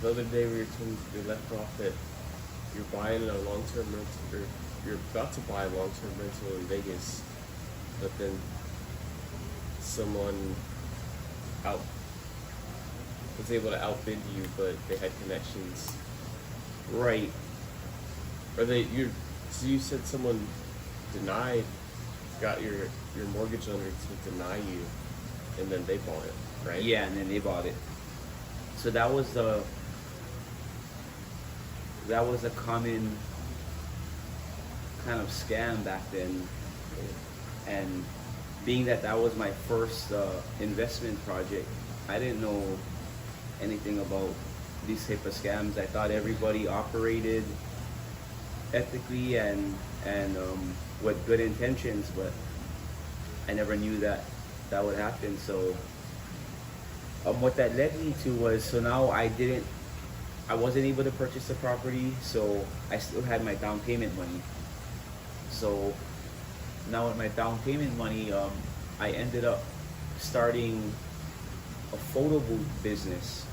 the other day we were talking, we left off at you're buying a long-term rental, or you're about to buy a long-term rental in Vegas, but then someone out was able to outbid you, but they had connections. Right. Or so you said someone denied, got your mortgage lender to deny you, and then they bought it, right? Yeah, and then they bought it. So that was a common kind of scam back then. And being that was my first investment project, I didn't know anything about these type of scams. I thought everybody operated ethically and with good intentions, but I never knew that would happen. So what that led me to was, so now I wasn't able to purchase the property, so I still had my down payment money. So now with my down payment money, I ended up starting a photo booth business.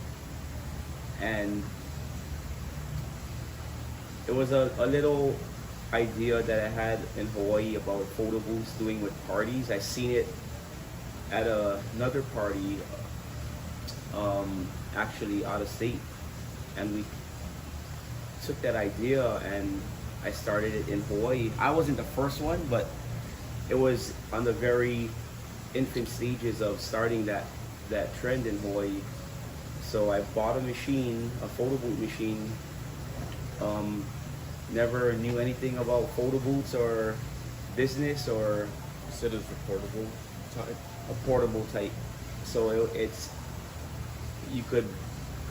And it was a little idea that I had in Hawaii about photo booths doing with parties. I seen it at another party, actually out of state, and we took that idea and I started it in Hawaii. I wasn't the first one, but it was on the very infant stages of starting that trend in Hawaii. So I bought a machine, a photo booth machine. Never knew anything about photo booths or business, or You said it was a portable type. a portable type. So it's, you could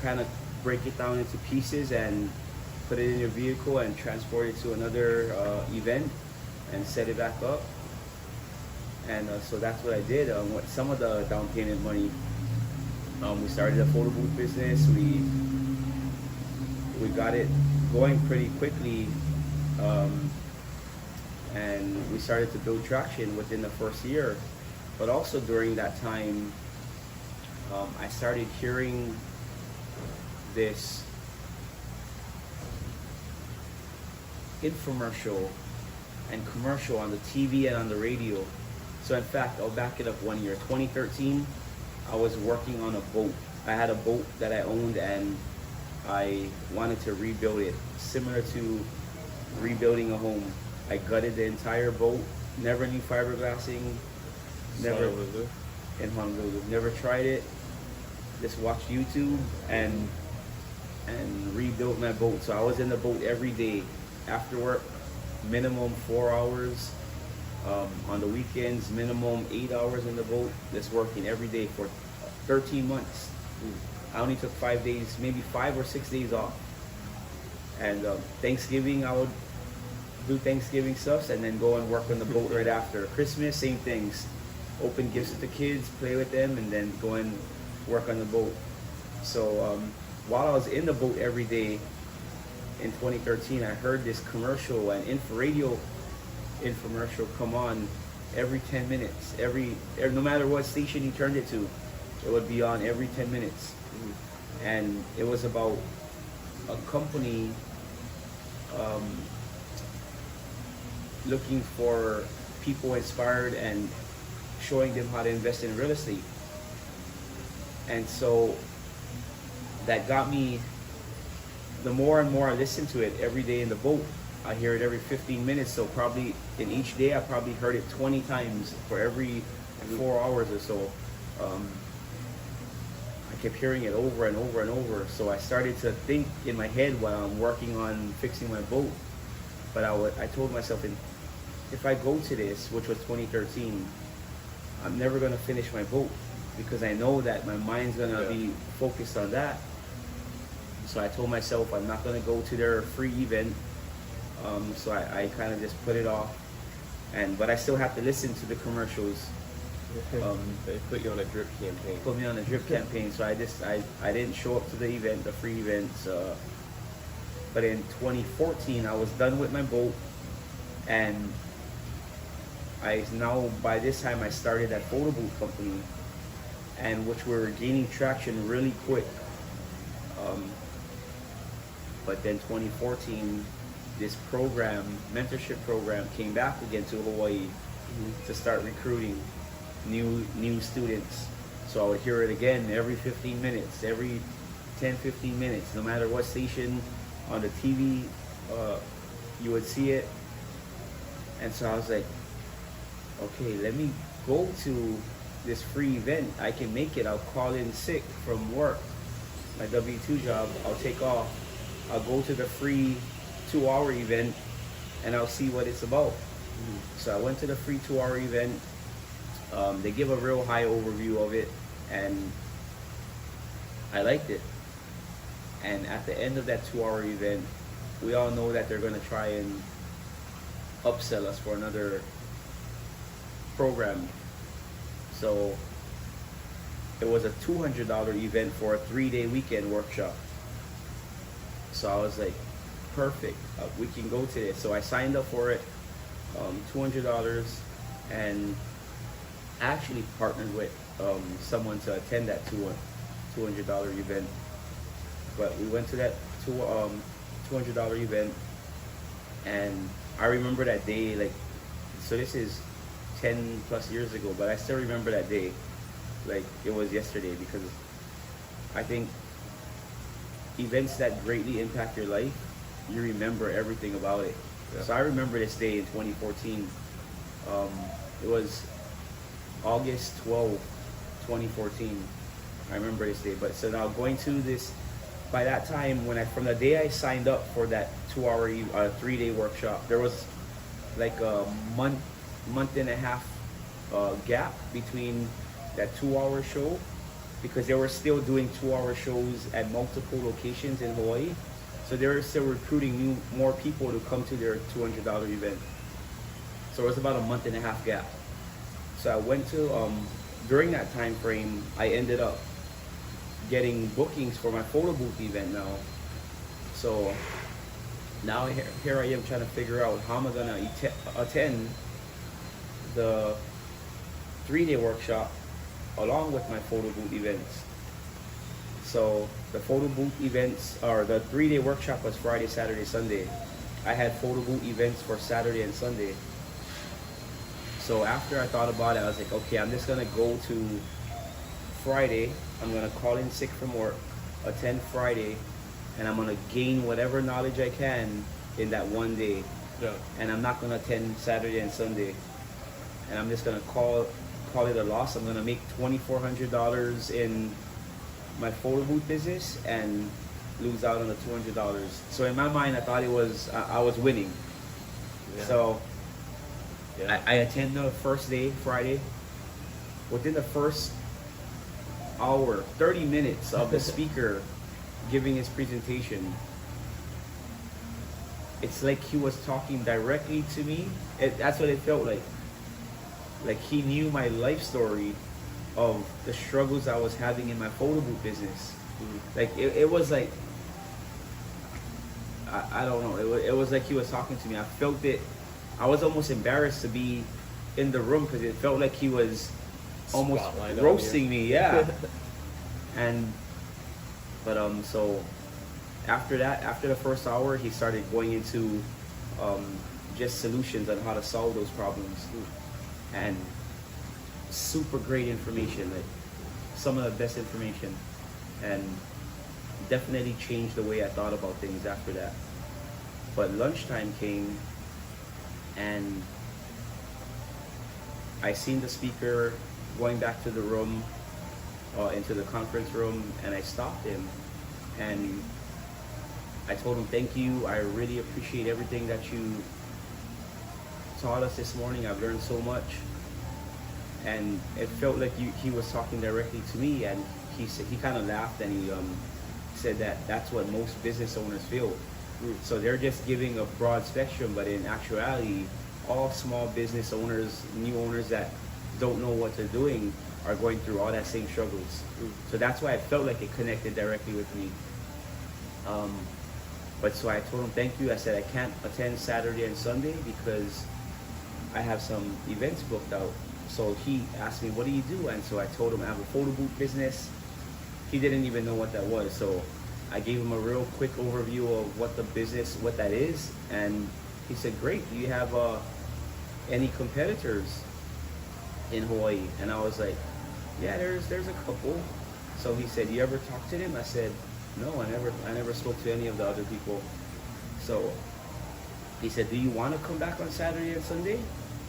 kind of break it down into pieces and put it in your vehicle and transport it to another event and set it back up. And so that's what I did. With some of the down payment money, we started a photo booth business. We got it going pretty quickly, and we started to build traction within the first year. But also during that time, I started hearing this infomercial and commercial on the TV and on the radio. So in fact, I'll back it up 1 year. 2013, I was working on a boat. I had a boat that I owned and I wanted to rebuild it, similar to rebuilding a home. I gutted the entire boat, never knew fiberglassing, never in Honolulu, never tried it, just watched YouTube and rebuilt my boat. So I was in the boat every day after work, minimum 4 hours. On the weekends, minimum 8 hours in the boat, just working every day for 13 months. I only took 5 days, maybe 5 or 6 days off. And Thanksgiving, I would do Thanksgiving stuff and then go and work on the boat right after. Christmas, same things. Open gifts to the kids, play with them, and then go and work on the boat. So while I was in the boat every day in 2013, I heard this commercial and radio infomercial come on every 10 minutes. No matter what station you turned it to, it would be on every 10 minutes. And it was about a company looking for people inspired and showing them how to invest in real estate. And so that got me, the more and more I listened to it every day in the boat, I hear it every 15 minutes. So probably in each day, I probably heard it 20 times for every 4 hours or so. I kept hearing it over and over and over. So I started to think in my head while I'm working on fixing my boat. But I told myself, if I go to this, which was 2013, I'm never going to finish my boat because I know that my mind's going to be focused on that. So I told myself I'm not going to go to their free event. So I kind of just put it off, but I still have to listen to the commercials. They put you on a drip campaign. Put me on a drip campaign, so I didn't show up to the event, the free events. But in 2014, I was done with my boat, and by this time I started that photo booth company, and which were gaining traction really quick. But then 2014, this program, mentorship program, came back again to Hawaii to start recruiting new students. So I would hear it again every 15 minutes, every 10, 15 minutes, no matter what station on the TV, you would see it. And so I was like, okay, let me go to this free event. I can make it. I'll call in sick from work, my W-2 job. I'll take off. I'll go to the free 2-hour event and I'll see what it's about. So I went to the free 2-hour event. They give a real high overview of it and I liked it. And at the end of that 2-hour event, we all know that they're going to try and upsell us for another program. So it was a $200 event for a 3-day weekend workshop. So I was like, perfect, we can go to this. So I signed up for it, $200, and actually partnered with someone to attend that $200 event. But we went to that $200 event, and I remember that day, like, so this is 10 plus years ago, but I still remember that day like it was yesterday, because I think events that greatly impact your life, you remember everything about it. Yeah. So I remember this day in 2014. It was August 12, 2014. I remember this day. But so now going to this, by that time, from the day I signed up for that 2-hour, 3-day workshop, there was like a month and a half gap between that 2-hour show, because they were still doing 2-hour shows at multiple locations in Hawaii. So they were still recruiting more people to come to their $200 event. So it was about a month and a half gap. So I went to, during that time frame, I ended up getting bookings for my photo booth event now. So now here I am trying to figure out how am I gonna attend the 3-day workshop along with my photo booth events. So the photo booth events, or the 3-day workshop, was Friday, Saturday, Sunday. I had photo booth events for Saturday and Sunday. So after I thought about it, I was like, okay, I'm just gonna go to Friday. I'm gonna call in sick from work, attend Friday, and I'm gonna gain whatever knowledge I can in that one day. Yeah. And I'm not gonna attend Saturday and Sunday. And I'm just gonna call it a loss. I'm gonna make $2,400 in my photo booth business and lose out on the $200. So in my mind, I thought I was winning. Yeah. So yeah. I attend the first day, Friday. Within the first hour, 30 minutes of the speaker giving his presentation, it's like he was talking directly to me. That's what it felt like. Like he knew my life story of the struggles I was having in my photo booth business. Mm-hmm. Like it was like, I don't know, it was like he was talking to me. I felt it. I was almost embarrassed to be in the room, because it felt like he was almost roasting me. Yeah. But so after that, after the first hour, he started going into just solutions on how to solve those problems. And super great information, like some of the best information, and definitely changed the way I thought about things after that. But lunchtime came, and I seen the speaker going back to the room, into the conference room, and I stopped him and I told him, thank you, I really appreciate everything that you taught us this morning. I've learned so much. And it felt like he was talking directly to me, and he kind of laughed, and he said that that's what most business owners feel. So they're just giving a broad spectrum, but in actuality, all small business owners, new owners that don't know what they're doing, are going through all that same struggles. So that's why I felt like it connected directly with me. But so I told him, thank you. I said, I can't attend Saturday and Sunday because I have some events booked out. So he asked me, what do you do? And so I told him I have a photo booth business. He didn't even know what that was. So I gave him a real quick overview of what the business, what that is, and he said, "Great. Do you have any competitors in Hawaii?" And I was like, "Yeah, there's a couple." So he said, "You ever talk to them?" I said, "No, I never spoke to any of the other people." So he said, "Do you want to come back on Saturday and Sunday?"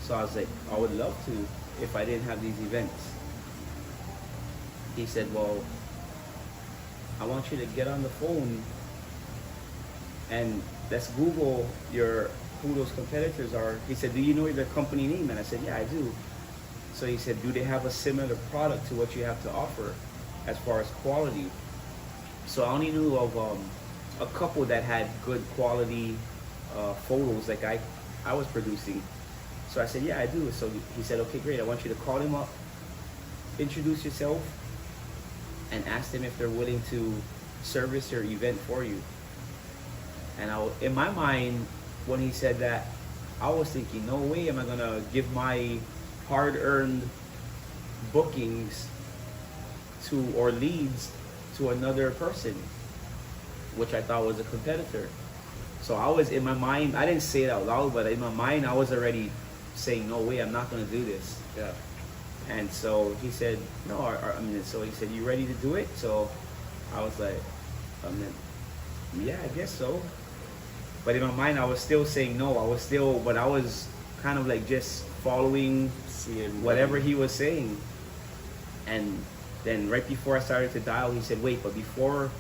So I was like, "I would love to if I didn't have these events." He said, "Well, I want you to get on the phone and let's Google who those competitors are." He said, "Do you know their company name?" And I said, "Yeah, I do." So he said, "Do they have a similar product to what you have to offer as far as quality?" So I only knew of a couple that had good quality photos like I was producing. So I said, "Yeah, I do." So he said, "Okay, great. I want you to call them up, introduce yourself, and ask them if they're willing to service your event for you." And in my mind, when he said that, I was thinking, no way am I gonna give my hard-earned bookings or leads to another person, which I thought was a competitor. So I was in my mind, I didn't say it out loud, but in my mind, I was already saying, no way, I'm not gonna do this. Yeah. And so he said, "No, so he said, you ready to do it?" So I was like, "Yeah, I guess so." But in my mind, I was still saying no. But I was kind of like just following whatever he was saying. And then right before I started to dial, he said, "Wait, but before,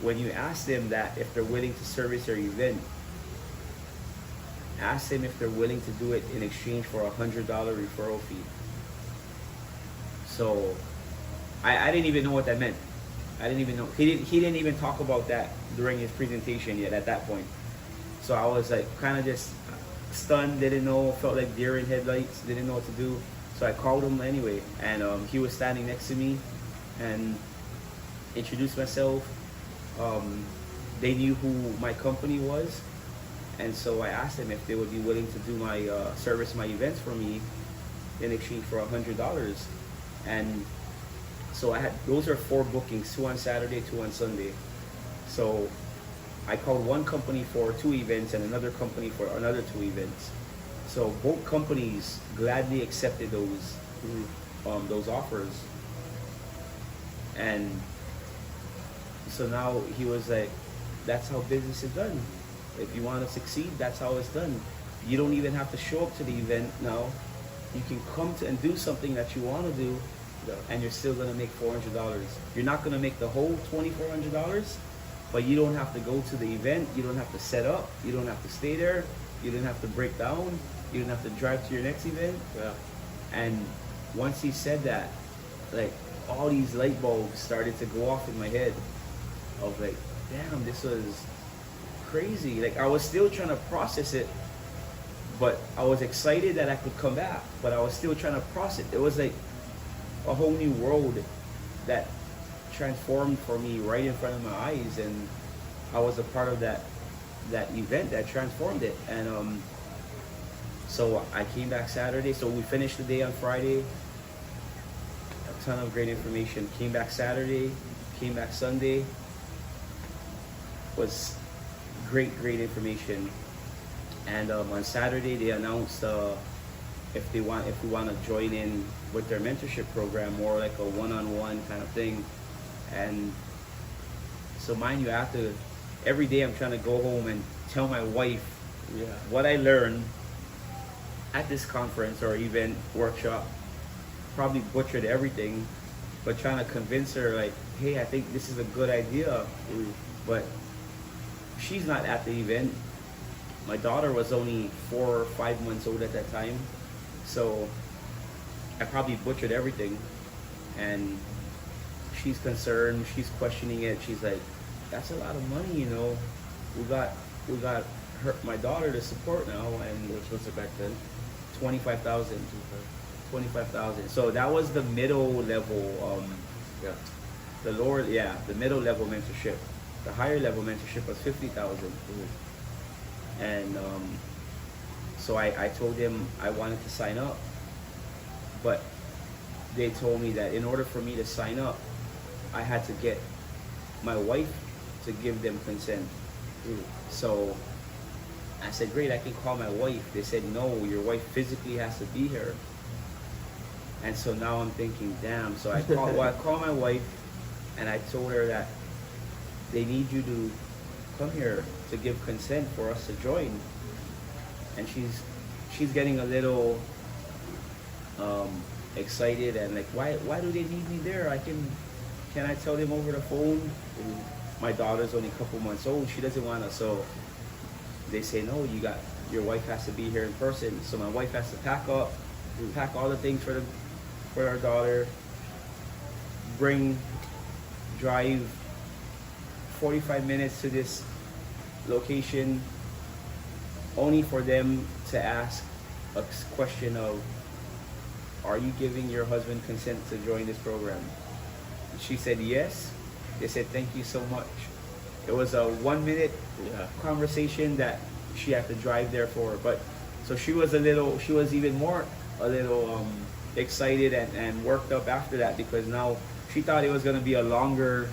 when you ask them that if they're willing to service your event, ask them if they're willing to do it in exchange for $100 referral fee." So I didn't even know what that meant. I didn't even know. He didn't even talk about that during his presentation yet at that point. So I was like kind of just stunned, didn't know, felt like deer in headlights, didn't know what to do. So I called him anyway, and he was standing next to me and introduced myself. They knew who my company was, and so I asked them if they would be willing to do my service my events for me in exchange for $100. And so those are 4 bookings, 2 on Saturday, 2 on Sunday. So I called one company for 2 events and another company for another 2 events. So both companies gladly accepted those offers. And so now he was like, "That's how business is done. If you want to succeed, that's how it's done. You don't even have to show up to the event now. You can come to and do something that you want to do, and you're still going to make $400. You're not going to make the whole $2,400, but you don't have to go to the event. You don't have to set up. You don't have to stay there. You don't have to break down. You don't have to drive to your next event." Yeah. And once he said that, like all these light bulbs started to go off in my head of like, damn, this was crazy. Like I was still trying to process it, but I was excited that I could come back, but I was still trying to process it. It was like a whole new world that transformed for me right in front of my eyes, and I was a part of that event that transformed it. And so I came back Saturday. So we finished the day on Friday. A ton of great information. Came back Saturday, came back Sunday. Was great information. And on Saturday they announced if we want to join in with their mentorship program, more like a one-on-one kind of thing. And so mind you, every day I'm trying to go home and tell my wife what I learned at this conference or event workshop. Probably butchered everything, but trying to convince her like, hey, I think this is a good idea. But she's not at the event. My daughter was only 4 or 5 months old at that time, so I probably butchered everything. And she's concerned, she's questioning it. She's like, that's a lot of money, you know. We got my daughter to support now, and Which was it back then? 25,000. 25,000. So that was the middle level. The middle level mentorship. The higher level mentorship was 50,000. And so I told them I wanted to sign up, but they told me that in order for me to sign up, I had to get my wife to give them consent. Mm. So I said, great, I can call my wife. They said, no, your wife physically has to be here. And so now I'm thinking, damn. So I called my wife, and I told her that they need you to come here to give consent for us to join. And she's getting a little excited and like, why do they need me there? Can I tell them over the phone? And my daughter's only a couple months old. She doesn't want to. So they say, no, your wife has to be here in person. So my wife has to pack all the things for our daughter, drive 45 minutes to this location, only for them to ask a question of, are you giving your husband consent to join this program? She said yes. They said, thank you so much. It was a 1 minute conversation that she had to drive there for. But so she was even more excited and worked up after that, because now she thought it was going to be a longer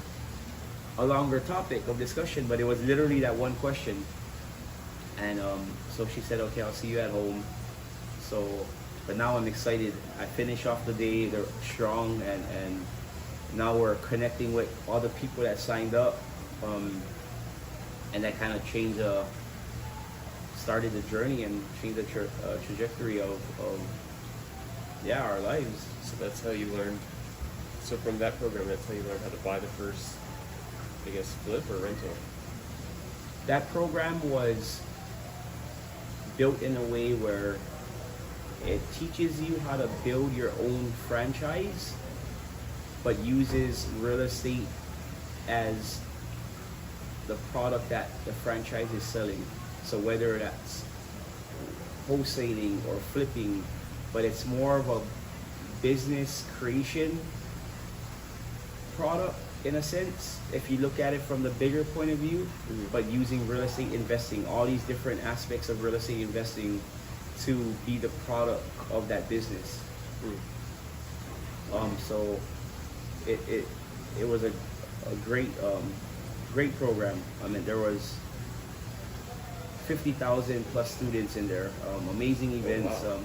topic of discussion, but it was literally that one question. And so she said, okay, I'll see you at home. So, but now I'm excited. I finish off the day, they're strong, and now we're connecting with all the people that signed up. And that kind of started the journey and changed the trajectory of our lives. So that's how you learned. So from that program, that's how you learned how to buy the first, I guess, flip or rental. That program was built in a way where it teaches you how to build your own franchise, but uses real estate as the product that the franchise is selling. So whether that's wholesaling or flipping, but it's more of a business creation product in a sense, if you look at it from the bigger point of view. Mm-hmm. But using real estate investing, all these different aspects of real estate investing to be the product of that business. So it was a great program. I mean, there was 50,000 plus students in there. Amazing events. Oh,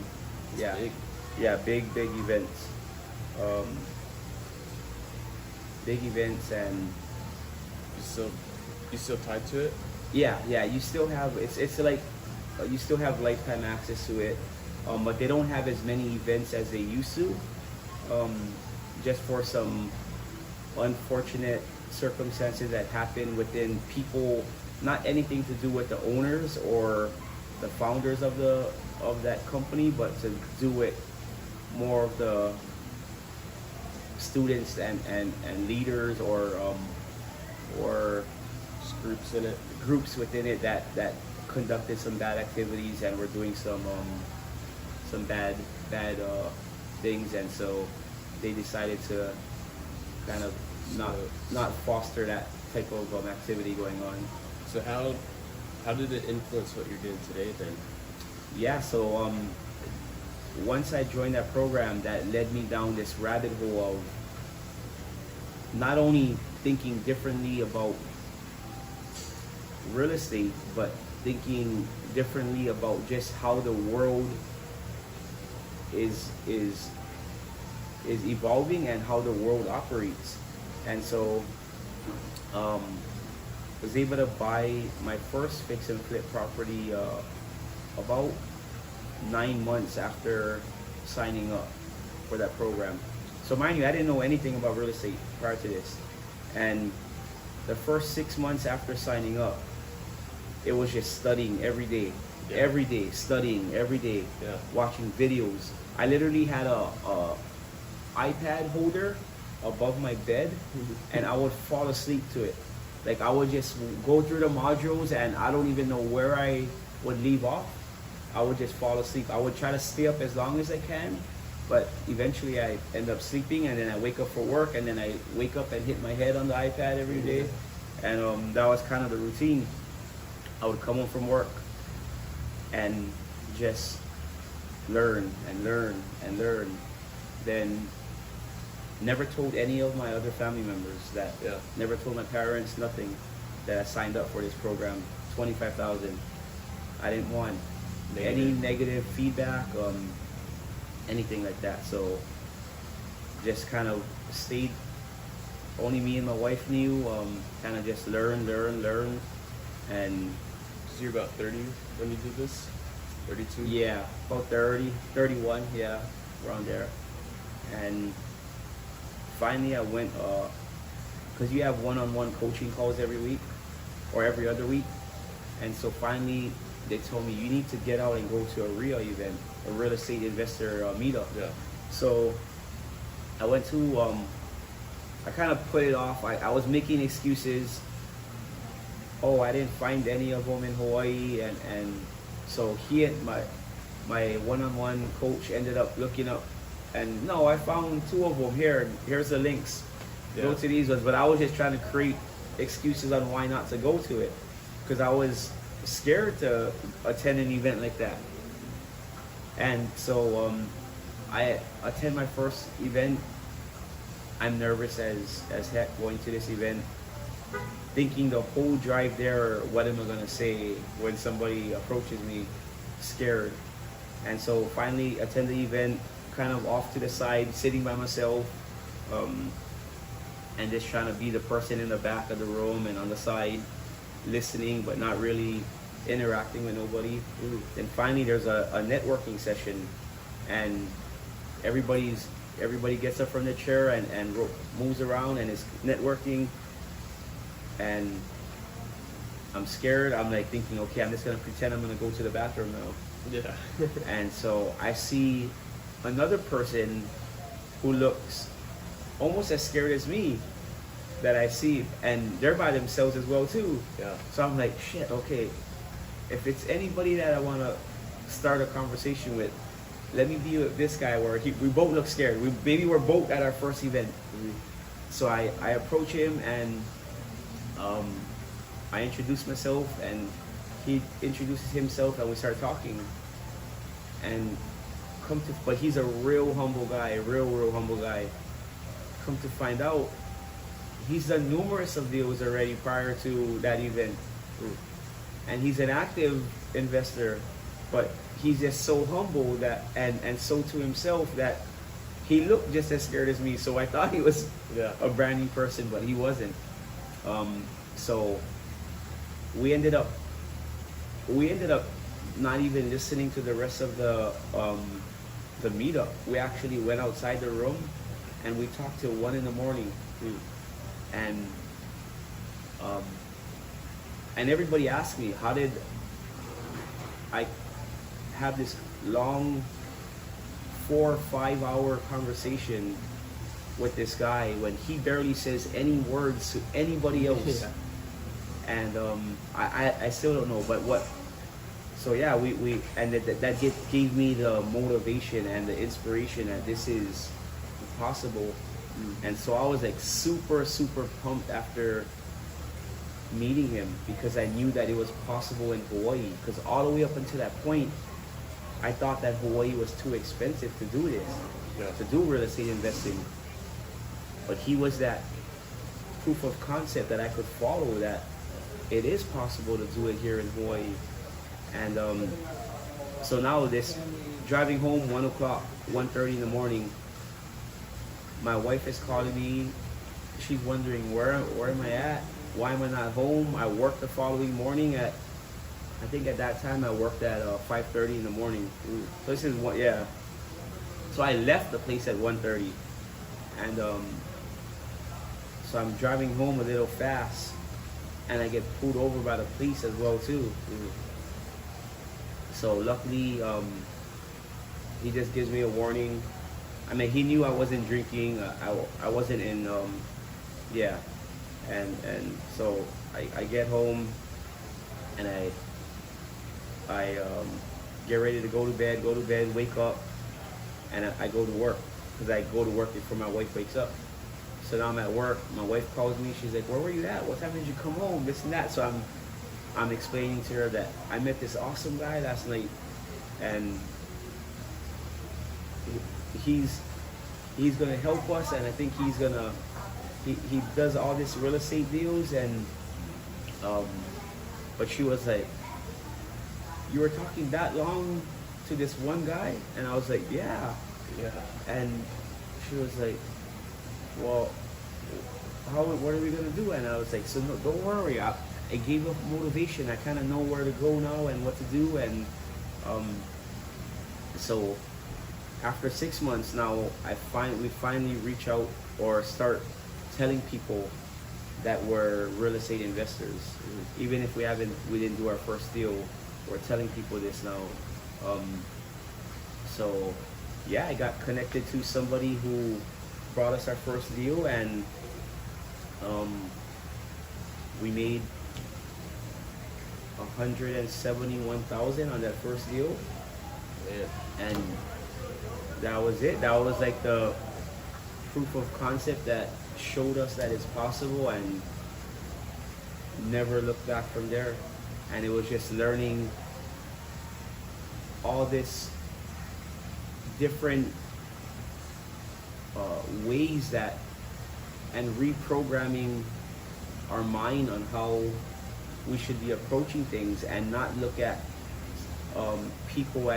wow. Big events. Big events. And you still tied to it? Yeah. You still have it's like you still have lifetime access to it, but they don't have as many events as they used to. Just for some unfortunate circumstances that happen within people, not anything to do with the owners or the founders of that company, but to do with more of the students and leaders or just groups in it. Groups within it that conducted some bad activities and were doing some bad things, and so they decided to kind of not foster that type of activity going on. So how did it influence what you're doing today then? Yeah, so once I joined that program, that led me down this rabbit hole of not only thinking differently about real estate, but thinking differently about just how the world is evolving and how the world operates. And so was able to buy my first fix and flip property about 9 months after signing up for that program. So mind you, I didn't know anything about real estate prior to this. And the first 6 months after signing up, it was just studying every day. Yeah. Every day, studying every day, Yeah. watching videos. I literally had a iPad holder above my bed, and I would fall asleep to it. Like, I would just go through the modules, and I don't even know where I would leave off. I would just fall asleep. I would try to stay up as long as I can, but eventually I end up sleeping, and then I wake up for work, and then I wake up and hit my head on the iPad every day. And that was kind of the routine. I would come home from work and just learn and learn and learn. Then never told any of my other family members that. Yeah. Never told my parents, nothing. that I signed up for this program, 25,000. I didn't want any negative feedback, anything like that. So just kind of stayed. Only me and my wife knew. Kind of just learn, and So you're about 30 when you did this? 32? yeah, about 30, 31, yeah, around there. And finally I went, because you have one-on-one coaching calls every week or every other week. And so finally they told me, you need to get out and go to a real event, a real estate investor meetup. Yeah. So I went to, I kind of put it off. I was making excuses. Oh, I didn't find any of them in Hawaii. And so he and my one-on-one coach ended up looking up, and no, I found 2 of them here. Here's the links. Go to these ones. But I was just trying to create excuses on why not to go to it, because I was scared to attend an event like that. And so I attend my first event. I'm nervous as heck going to this event, thinking the whole drive there, what am I gonna say when somebody approaches me, scared. And so finally attend the event, kind of off to the side, sitting by myself, and just trying to be the person in the back of the room and on the side, listening but not really interacting with nobody. Then finally there's a networking session, and everybody gets up from the chair and moves around and is networking. And I'm scared. I'm like thinking, okay, I'm just gonna pretend I'm gonna go to the bathroom now. Yeah. And so I see another person who looks almost as scared as me that I see, and they're by themselves as well too. Yeah. So I'm like, shit, okay, if it's anybody that I want to start a conversation with, let me be with this guy where we both look scared. Maybe we're both at our first event. So I approach him, and I introduce myself, and he introduces himself, and we start talking. And but he's a real humble guy, real humble guy. Come to find out, he's done numerous of deals already prior to that event. And he's an active investor, but he's just so humble that and so to himself that he looked just as scared as me. So I thought he was a brand new person, but he wasn't. So we ended up not even listening to the rest of the meetup. We actually went outside the room and we talked till 1 a.m. And everybody asked me, how did I have this long 4 or 5 hour conversation with this guy when he barely says any words to anybody else? Yeah. And I still don't know, but what. So yeah, we and that gave me the motivation and the inspiration that this is possible. And so I was like super pumped after meeting him, because I knew that it was possible in Hawaii. Because all the way up until that point, I thought that Hawaii was too expensive to do this, to do real estate investing. But he was that proof of concept that I could follow, that it is possible to do it here in Hawaii. And so now this driving home 1 o'clock, 1:30 in the morning, my wife is calling me. She's wondering where am I at? Why am I not home? I worked the following morning I think at that time I worked at 5:30 in the morning. So this is what, So I left the place at 1:30, and so I'm driving home a little fast, and I get pulled over by the police as well too. So luckily, he just gives me a warning. I mean, he knew I wasn't drinking. I wasn't in. And so I get home, and I get ready to go to bed, wake up, and I go to work, because I go to work before my wife wakes up. So now I'm at work. My wife calls me. She's like, "Where were you at? What time did you come home? This and that." So I'm explaining to her that I met this awesome guy last night, and he's gonna help us, and I think he does all this real estate deals, and Um, but she was like, "You were talking that long to this one guy?" And I was like, "Yeah." Yeah. And she was like, "Well, what are we gonna do?" And I was like, "So no, don't worry. I gave up motivation. I kind of know where to go now and what to do." And so after 6 months now, we finally reach out or start telling people that we're real estate investors. Mm-hmm. Even if we didn't do our first deal, we're telling people this now. So yeah, I got connected to somebody who brought us our first deal, and we made $171,000 on that first deal. Man. And that was it. That was like the proof of concept that showed us that it's possible, and never looked back from there. And it was just learning all this different ways that, and reprogramming our mind on how we should be approaching things, and not look at other people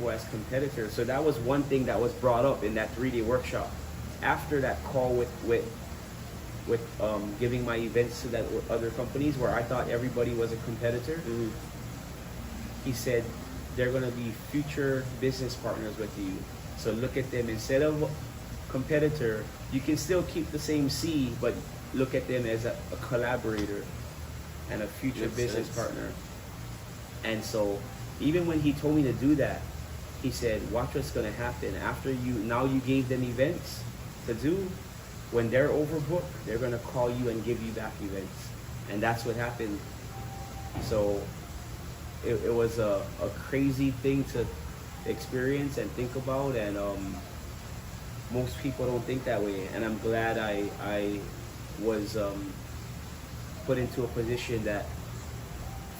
as competitors. So that was one thing that was brought up in that 3-day workshop. After that call with giving my events to that other companies where I thought everybody was a competitor, Mm-hmm. he said they're going to be future business partners with you. So look at them, instead of competitor, you can still keep the same C, but look at them as a collaborator and a future Makes business sense. partner. And so even when he told me to do that, he said, watch what's going to happen after you gave them events to do. When they're overbooked, they're going to call you and give you back events. And that's what happened. So it was a crazy thing to experience and think about, and most people don't think that way. And I'm glad I was put into a position that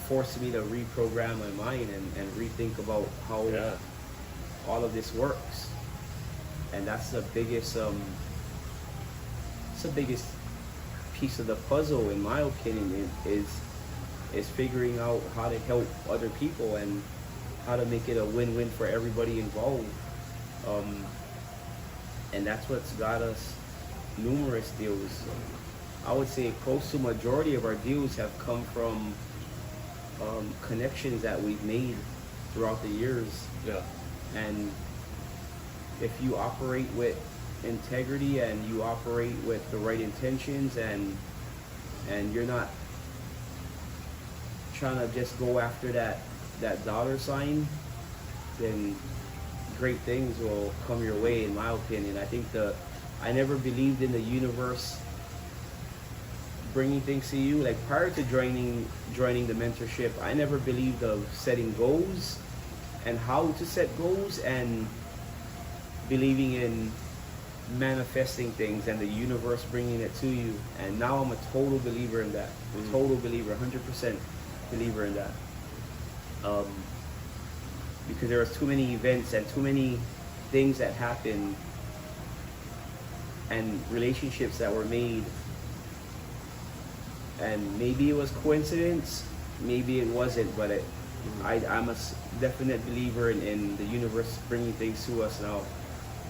forced me to reprogram my mind and rethink about how all of this works. And that's the biggest it's the biggest piece of the puzzle, in my opinion, is figuring out how to help other people and how to make it a win-win for everybody involved. And that's what's got us numerous deals. I would say close to majority of our deals have come from connections that we've made throughout the years. Yeah. And if you operate with integrity and you operate with the right intentions, and you're not trying to just go after that dollar sign, then great things will come your way, in my opinion. I think I never believed in the universe bringing things to you. Like prior to joining the mentorship, I never believed of setting goals and how to set goals, and believing in manifesting things and the universe bringing it to you. And now I'm a total believer in that. Total believer, 100% believer in that. Because there was too many events and too many things that happened and relationships that were made, and maybe it was coincidence, maybe it wasn't, but I'm a definite believer in the universe bringing things to us now.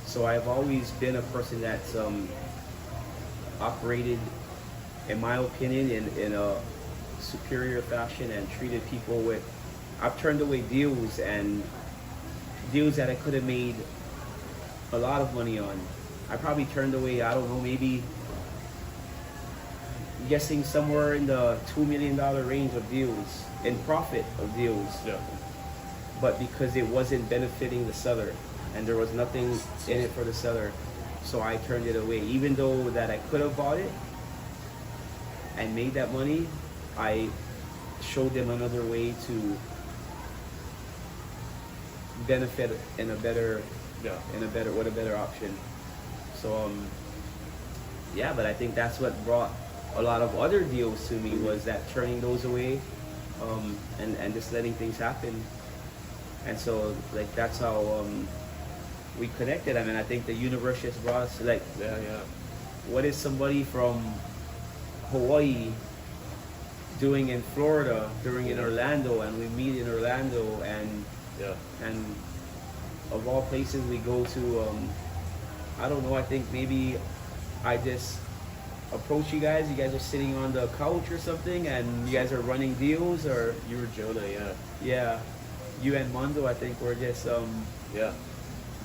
So I've always been a person that's operated, in my opinion, in a superior fashion, and treated people with, I've turned away deals that I could have made a lot of money on. I probably turned away, I don't know, maybe guessing somewhere in the $2 million range of deals, in profit of deals. Yeah. But because it wasn't benefiting the seller and there was nothing in it for the seller, so I turned it away. Even though that I could have bought it and made that money, I showed them another way to benefit with a better option. So but I think that's what brought a lot of other deals to me, was that turning those away, and just letting things happen. And so like that's how we connected. I mean, I think the universe just brought us, like, what is somebody from Hawaii doing in Florida, doing in Orlando, and we meet in Orlando, and Yeah. and of all places we go to, I don't know, I think maybe I just approach you guys are sitting on the couch or something, and you guys are running deals, or You were Jonah, yeah. yeah, you and Mondo, I think, were just Yeah.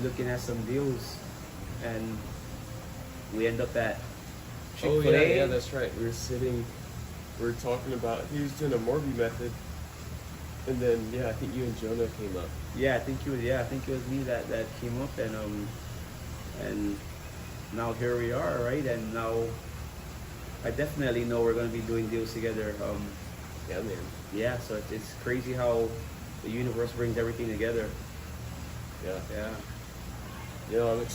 looking at some deals, and we end up at Oh, Chick-fil-A. yeah, that's right. We were talking about, he was doing a Morby method, and then, yeah, I think you and Jonah came up. I think it was me that came up, and now here we are, right? And now I definitely know we're going to be doing deals together. Yeah, man. Yeah, so it's crazy how the universe brings everything together. Yeah. Yeah. You know,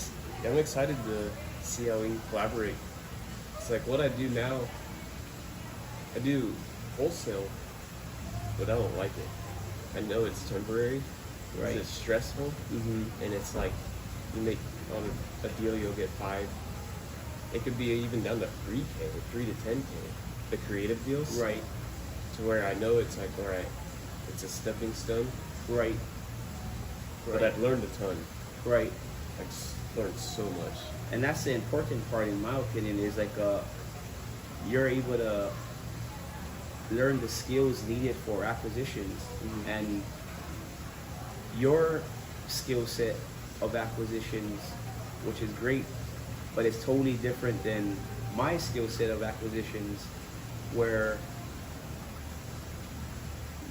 I'm excited to see how we can collaborate. It's like what I do now, I do wholesale, but I don't like it. I know it's temporary, Right. it's stressful, Mm-hmm. and it's like you make on a deal you'll get 5. It could be even down to 3K, 3 to 10K. The creative deals, Right. to where I know it's like, all right, it's a stepping stone, Right. but I've learned a ton. Right. I just learned so much. And that's the important part, in my opinion, is like you're able to learn the skills needed for acquisitions, and your skill set of acquisitions, which is great, but it's totally different than my skill set of acquisitions, where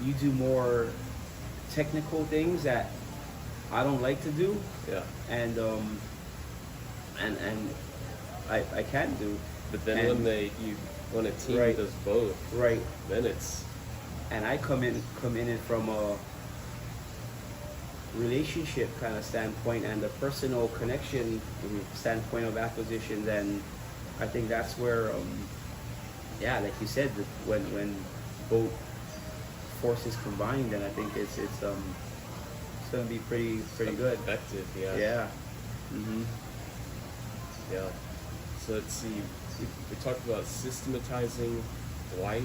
you do more technical things that I don't like to do, Yeah. and I can do. But then And- when a team Right. does both, Right. then it's And I come in it from a relationship kind of standpoint and the personal connection standpoint of acquisitions, and I think that's where like you said, when both forces combined, then I think it's gonna be pretty good. effective. Yeah. Yeah. Mm-hmm. Yeah. So let's see. We talked about systematizing life.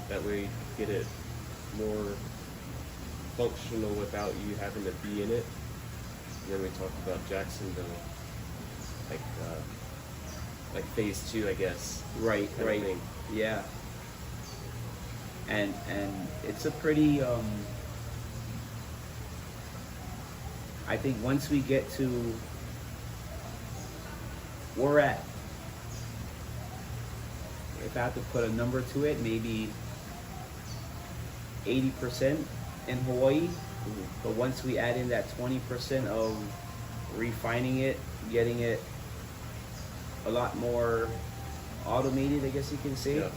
That way you get it more functional without you having to be in it. And then we talked about Jacksonville, like phase 2, I guess. Right, kind of right. thing. Yeah. And it's a pretty I think once we get to we're at, if I have to put a number to it, maybe 80% in Hawaii. But once we add in that 20% of refining it, getting it a lot more automated, I guess you can say. Yeah.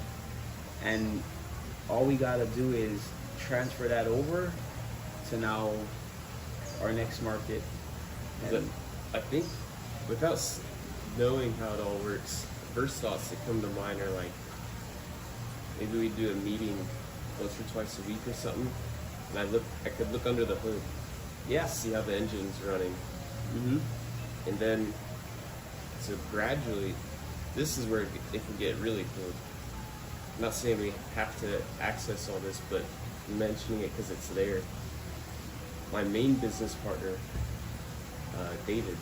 And all we gotta do is transfer that over to now our next market. But And I think without knowing how it all works, first thoughts that come to mind are like, maybe we do a meeting once or twice a week or something, and I could look under the hood, yeah. see how the engine's running, Mm-hmm. and then so gradually, this is where it can get really cool. I'm not saying we have to access all this, but mentioning it because it's there. My main business partner, David,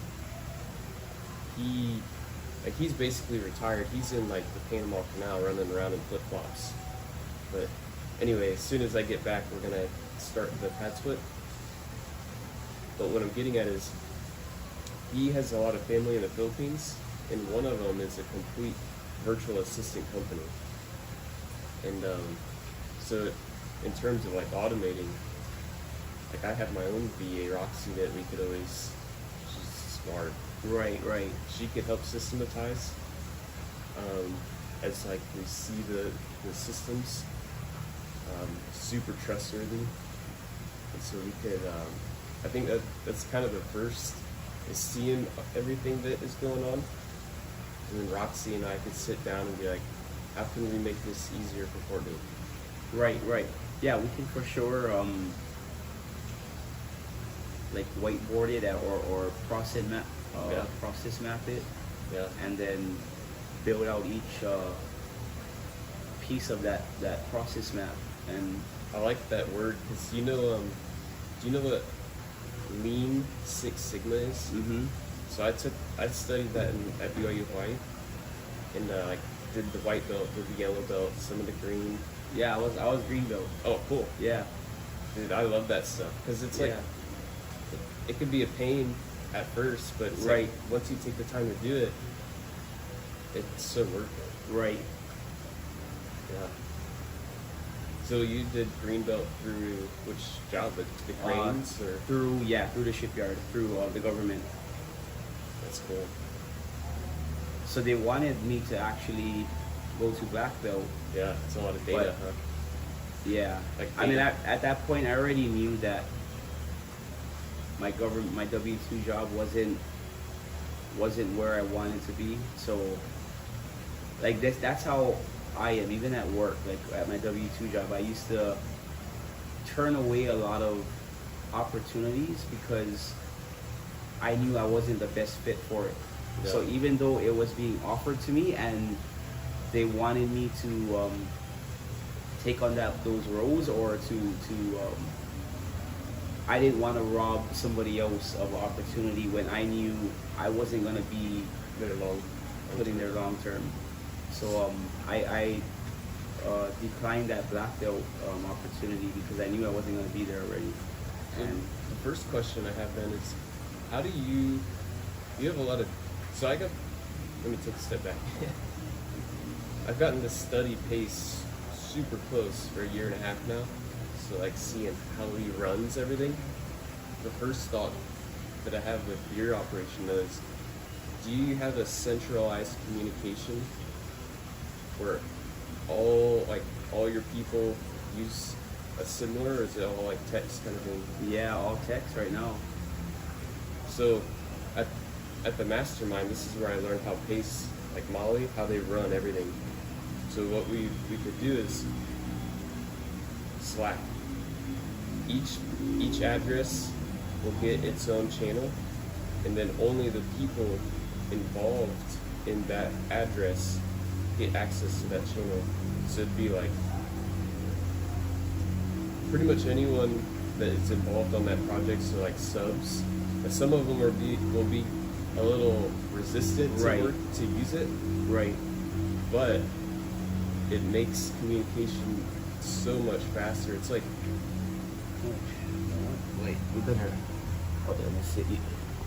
he's basically retired. He's in like the Panama Canal running around in flip-flops. But anyway, as soon as I get back, we're gonna start the pad split. But what I'm getting at is he has a lot of family in the Philippines, and one of them is a complete virtual assistant company. And so in terms of like automating, like I have my own VA, Roxy, that we could always, she's smart. Right, right. She could help systematize as like we see the systems, super trustworthy. And so we could, I think that's kind of the first, is seeing everything that is going on. And then Roxy and I could sit down and be like, how can we make this easier for Courtney? Right, right. Yeah, we can for sure like whiteboard it or process map it, Yeah. and then build out each piece of that process map. And I like that word because do you know what Lean Six Sigma is? mm-hmm. So I studied that at BYU Hawaii, and like did the white belt, did the yellow belt, some of the green. Yeah, I was green belt. Oh, cool. Yeah. Dude, I love that stuff because it's like Yeah. it could be a pain at first, but it's Right. like once you take the time to do it, it's so worth it. Right. Yeah. So you did green belt through which job? The cranes or? Through the shipyard, through the government. That's cool. So they wanted me to actually go to black belt. Yeah, it's a lot of data, But- huh? Yeah. Like I mean, data. at that point, I already knew that my W-2 job wasn't where I wanted to be. So, like that's how I am. Even at work, like at my W-2 job, I used to turn away a lot of opportunities because I knew I wasn't the best fit for it. Yeah. So even though it was being offered to me and they wanted me to take on those roles or to I didn't want to rob somebody else of opportunity when I knew I wasn't going to be putting there long term. So I declined that black belt opportunity because I knew I wasn't going to be there already. So And the first question I have then is, how do you have a lot of, so let me take a step back. I've gotten to study Pace super close for a year and a half now. So like seeing how he runs everything. The first thought that I have with your operation is, do you have a centralized communication where all your people use a similar, or is it all like text kind of thing? yeah, all text right now. So at the mastermind, this is where I learned how Pace, like Molly, how they run everything. So what we could do is Slack. Each address will get its own channel, and then only the people involved in that address get access to that channel. So it'd be like pretty much anyone that is involved on that project, so like subs. And some of them will be a little resistant to use it, Right. but it makes communication so much faster. It's like Wait, we better. Hold on, let's see.